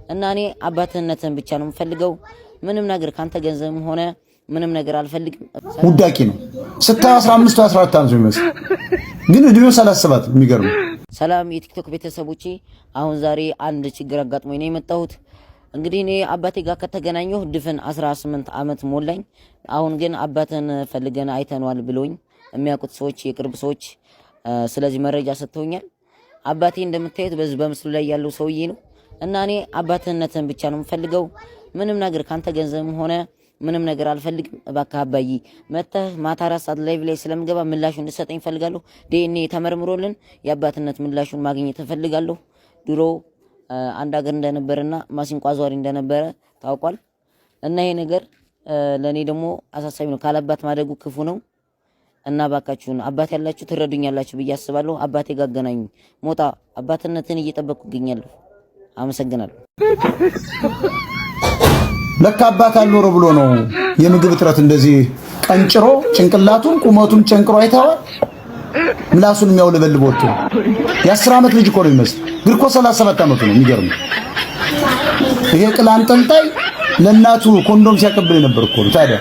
እና እኔ አባትነትን ብቻ ነው የምፈልገው። ምንም ነገር ካንተ ገንዘብም ሆነ ምንም ነገር አልፈልግም። ውዳቂ ነው ስታይ 15 14 ዓመት የሚመስል ግን እድሜው 37 የሚገርም። ሰላም የቲክቶክ ቤተሰቦቼ፣ አሁን ዛሬ አንድ ችግር አጋጥሞኝ ነው የመጣሁት። እንግዲህ እኔ አባቴ ጋር ከተገናኘሁ ድፍን 18 ዓመት ሞላኝ። አሁን ግን አባትን ፈልገን አይተነዋል ብሎኝ የሚያውቁት ሰዎች፣ የቅርብ ሰዎች ስለዚህ መረጃ ሰጥተውኛል። አባቴ እንደምታዩት በዚህ በምስሉ ላይ ያለው ሰውዬ ነው እና እኔ አባትነትን ብቻ ነው የምፈልገው። ምንም ነገር ካንተ ገንዘብም ሆነ ምንም ነገር አልፈልግም። እባክህ አባዬ መተህ ማታ 4 ሰዓት ላይቭ ላይ ስለምገባ ምላሹን እንድትሰጠኝ ፈልጋለሁ። ዲኤንኤ ተመርምሮልን የአባትነት ምላሹን ማግኘት ፈልጋለሁ። ድሮ አንድ ሀገር እንደነበረና ማሲንቆ አዟሪ እንደነበረ ታውቋል። እና ይሄ ነገር ለኔ ደግሞ አሳሳቢ ነው። ካለአባት ማደጉ ክፉ ነው እና ባካችሁን አባት ያላችሁ ትረዱኛላችሁ ብዬ አስባለሁ። አባቴ ጋር አገናኙኝ። ሞጣ አባትነትን እየጠበቅኩ እገኛለሁ። አመሰግናለሁ። ለካ አባት አልኖር ብሎ ነው የምግብ እጥረት እንደዚህ ቀንጭሮ ጭንቅላቱን ቁመቱን ጨንቅሮ አይተዋል። ምላሱን የሚያውለበልብ ወጥቶ የ10 ዓመት ልጅ እኮ ነው የሚመስል። ግን እኮ 37 ዓመቱ ነው። የሚገርም ይሄ ቅል አንጠልጣይ ለእናቱ ኮንዶም ሲያቀብል ነበር እኮ ነው። ታዲያ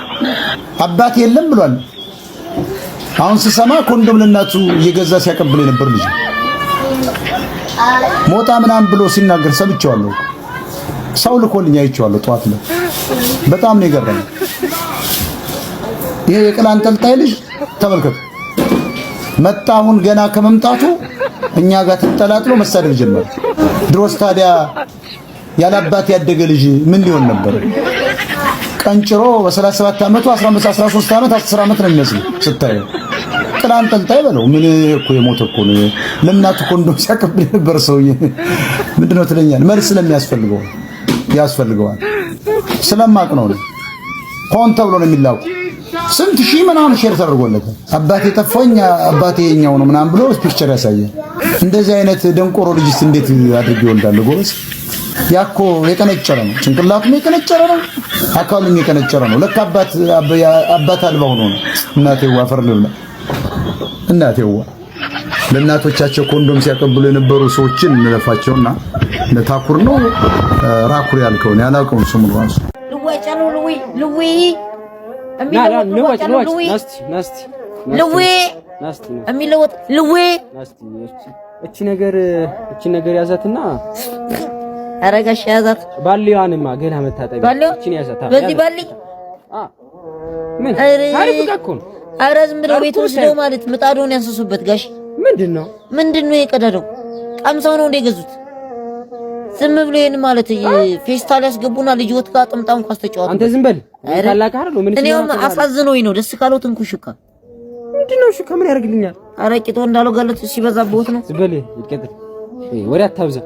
አባት የለም ብሏል። አሁን ስሰማ ኮንዶም ለእናቱ እየገዛ ሲያቀብል ነበር ልጅ ሞጣ ምናምን ብሎ ሲናገር ሰምቼዋለሁ። ሰው ልኮልኝ አይቼዋለሁ ጧት ላይ። በጣም ነው የገረመኝ። ይሄ የቅል አንጠልጣይ ልጅ ተመልከቱ። መጣሁን ገና ከመምጣቱ እኛ ጋር ተጠላጥሎ መሳደብ ጀመረ። ድሮስ ታዲያ ያላባት ያደገ ልጅ ምን ሊሆን ነበር? ቀንጭሮ በ37 ዓመቱ 15 13 ዓመት 10 ዓመት ነው የሚመስል ስታየው። ቅል አንጠልጣይ በለው ምን እኮ የሞተ እኮ ነው። ለእናቱ ኮንዶም ሲያቀብል ነበር ሰውዬ። ምንድነው ትለኛል? መልስ ስለሚያስፈልገው ያስፈልገዋል። ስለማቅ ነው ሆን ተብሎ ነው የሚላኩ። ስንት ሺህ ምናምን ሼር ተደርጎለት አባቴ ጠፋኝ አባቴ የኛው ነው ምናምን ብሎ ፒክቸር ያሳያል። እንደዚህ አይነት ደንቆሮ ልጅስ እንዴት አድርጌ ይወልዳል? ጎበዝ ያኮ የቀነጨረ ነው። ጭንቅላቱም የቀነጨረ ነው፣ አካሉም የቀነጨረ ነው። ለካ አባት አልባ ሆኖ ነው። እናቴዋ አፈር ልብላ። እናቴዋ ለእናቶቻቸው ኮንዶም ሲያቀብሉ የነበሩ ሰዎችን እንለፋቸውና ለታኩር ነው ራኩር ያልከውን ያላቀውን ስሙን ራሱ እቺ ነገር ያዛትና አረጋሽ ያዛት። ባሊዋንማ ገና መታጠቢ እቺን ያዛት። በዚህ ባሊ ምን አሪፍ ጋር ኧረ ዝም ብለው ቤት ወስደው ማለት ምጣዱን ያንሰሱበት። ጋሽ ምንድነው የቀደደው? ቀምሰው ነው እንደገዙት። ዝም ብሎ ይሄን ማለት ፌስታል ያስገቡና ልጅዎት ጋር ጥምጣም ኳስ ተጫወቱ። አንተ ዝም በል ታላቅ አይደል? ምን እኔውም አሳዝኖኝ ነው። ደስ ካለው ትንኩሽካ ምንድነው? እሺ ከምን ያደርግልኛል? ኧረ ቂጦ እንዳለው ጋለት ሲበዛበት ነው። ዝም በል ይቀጥል። ወሬ አታብዛ።